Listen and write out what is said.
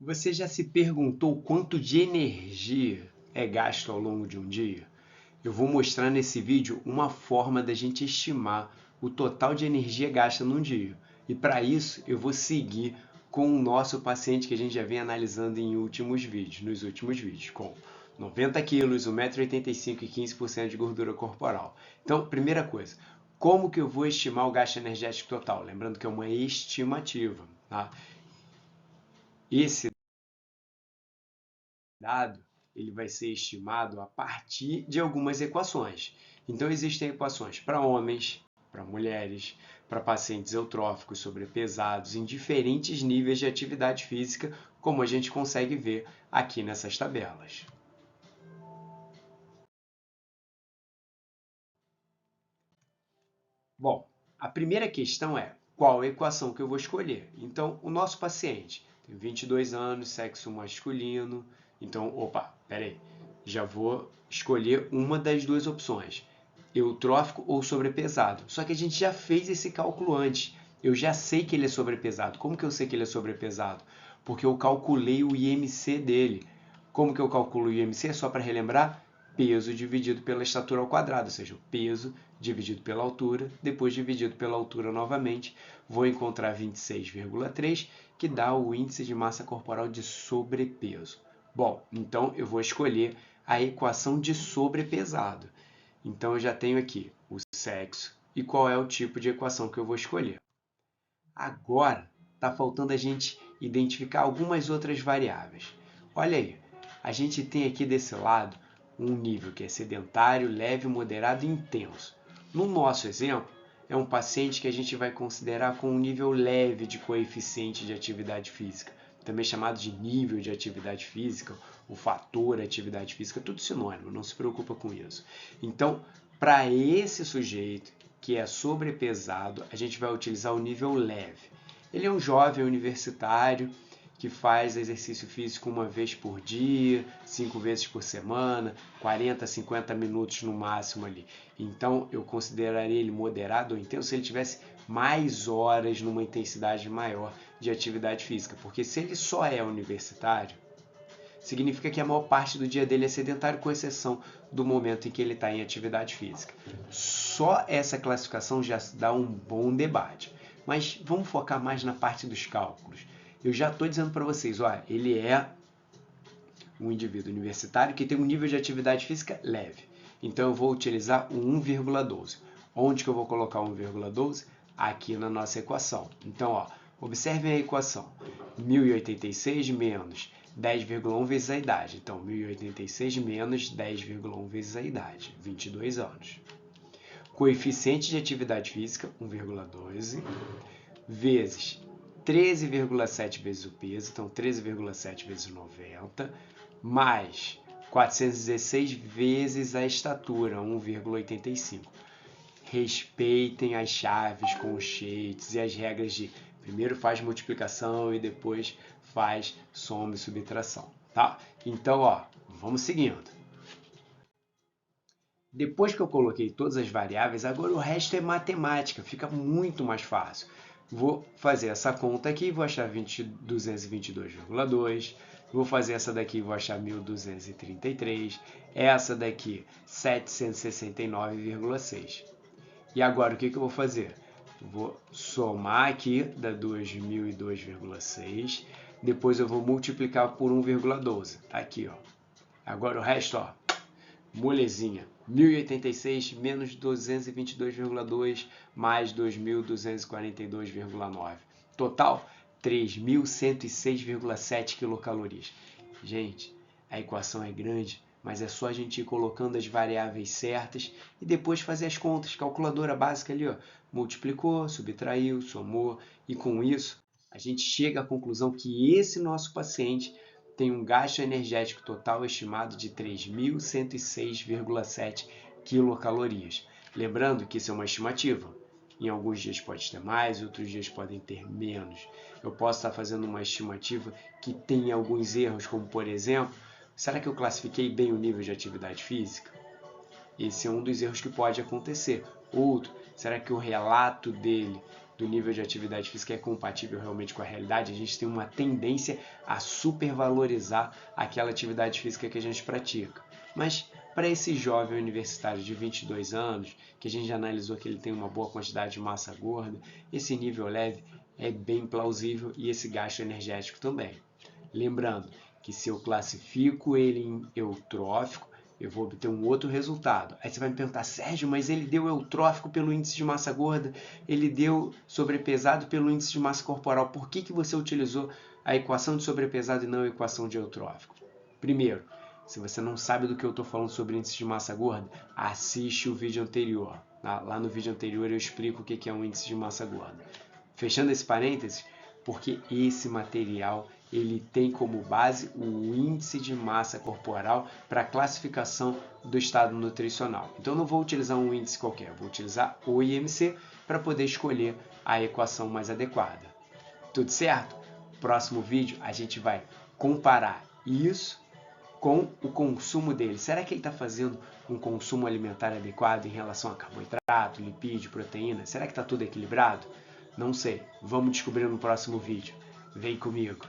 Você já se perguntou quanto de energia é gasto ao longo de um dia? Eu vou mostrar nesse vídeo uma forma da gente estimar o total de energia gasta num dia. E para isso eu vou seguir com o nosso paciente que a gente já vem analisando nos últimos vídeos, com 90 quilos, 1,85 m e 15% de gordura corporal. Então, primeira coisa, como que eu vou estimar o gasto energético total? Lembrando que é uma estimativa, tá? Esse dado ele vai ser estimado a partir de algumas equações. Então existem equações para homens, para mulheres, para pacientes eutróficos, sobrepesados, em diferentes níveis de atividade física, como a gente consegue ver aqui nessas tabelas. Bom, a primeira questão é qual a equação que eu vou escolher. Então, o nosso paciente tem 22 anos, sexo masculino. Então, peraí, já vou escolher uma das duas opções, eutrófico ou sobrepesado. Só que a gente já fez esse cálculo antes. Eu já sei que ele é sobrepesado. Como que eu sei que ele é sobrepesado? Porque eu calculei o IMC dele. Como que eu calculo o IMC? Só para relembrar, peso dividido pela estatura ao quadrado, ou seja, o peso dividido pela altura, depois dividido pela altura novamente, vou encontrar 26,3, que dá o índice de massa corporal de sobrepeso. Bom, então eu vou escolher a equação de sobrepesado. Então eu já tenho aqui o sexo e qual é o tipo de equação que eu vou escolher. Agora está faltando a gente identificar algumas outras variáveis. Olha aí, a gente tem aqui desse lado um nível que é sedentário, leve, moderado e intenso. No nosso exemplo, é um paciente que a gente vai considerar com um nível leve de coeficiente de atividade física, também chamado de nível de atividade física, o fator atividade física, tudo sinônimo, não se preocupa com isso. Então, para esse sujeito que é sobrepesado, a gente vai utilizar o nível leve. Ele é um jovem universitário que faz exercício físico uma vez por dia, 5 vezes por semana, 40, 50 minutos no máximo ali. Então eu consideraria ele moderado ou intenso se ele tivesse mais horas numa intensidade maior de atividade física, porque se ele só é universitário, significa que a maior parte do dia dele é sedentário, com exceção do momento em que ele está em atividade física. Só essa classificação já dá um bom debate. Mas vamos focar mais na parte dos cálculos. Eu já estou dizendo para vocês, ele é um indivíduo universitário que tem um nível de atividade física leve. Então eu vou utilizar o 1,12. Onde que eu vou colocar o 1,12? Aqui na nossa equação. Então, observem a equação. 1086 menos 10,1 vezes a idade. Então, 1086 menos 10,1 vezes a idade, 22 anos. Coeficiente de atividade física, 1,12, vezes 13,7 vezes o peso, então 13,7 vezes 90, mais 416 vezes a estatura, 1,85. Respeitem as chaves, conchetes e as regras de primeiro faz multiplicação e depois faz soma e subtração, tá? Então, vamos seguindo. Depois que eu coloquei todas as variáveis, agora o resto é matemática, fica muito mais fácil. Vou fazer essa conta aqui, vou achar 222,2. Vou fazer essa daqui, vou achar 1.233. Essa daqui, 769,6. E agora o que eu vou fazer? Vou somar aqui, dá 2002,6. Depois eu vou multiplicar por 1,12. Tá aqui, ó. Agora o resto, molezinha. 1086 menos 222,2 mais 2.242,9. Total, 3.106,7 quilocalorias. Gente, a equação é grande, mas é só a gente ir colocando as variáveis certas e depois fazer as contas. Calculadora básica ali, multiplicou, subtraiu, somou, e com isso a gente chega à conclusão que esse nosso paciente tem um gasto energético total estimado de 3.106,7 quilocalorias. Lembrando que isso é uma estimativa. Em alguns dias pode ter mais, outros dias podem ter menos. Eu posso estar fazendo uma estimativa que tem alguns erros, como por exemplo, será que eu classifiquei bem o nível de atividade física? Esse é um dos erros que pode acontecer. Outro, será que o relato dele do nível de atividade física é compatível realmente com a realidade, a gente tem uma tendência a supervalorizar aquela atividade física que a gente pratica. Mas para esse jovem universitário de 22 anos, que a gente já analisou que ele tem uma boa quantidade de massa gorda, esse nível leve é bem plausível e esse gasto energético também. Lembrando que se eu classifico ele em eutrófico, eu vou obter um outro resultado. Aí você vai me perguntar, Sérgio, mas ele deu eutrófico pelo índice de massa gorda, ele deu sobrepesado pelo índice de massa corporal. Por que você utilizou a equação de sobrepesado e não a equação de eutrófico? Primeiro, se você não sabe do que eu estou falando sobre índice de massa gorda, assiste o vídeo anterior. Lá no vídeo anterior eu explico o que é um índice de massa gorda. Fechando esse parênteses, porque esse material ele tem como base o índice de massa corporal para a classificação do estado nutricional. Então eu não vou utilizar um índice qualquer, vou utilizar o IMC para poder escolher a equação mais adequada. Tudo certo? Próximo vídeo a gente vai comparar isso com o consumo dele. Será que ele está fazendo um consumo alimentar adequado em relação a carboidrato, lipídio, proteína? Será que está tudo equilibrado? Não sei. Vamos descobrir no próximo vídeo. Vem comigo!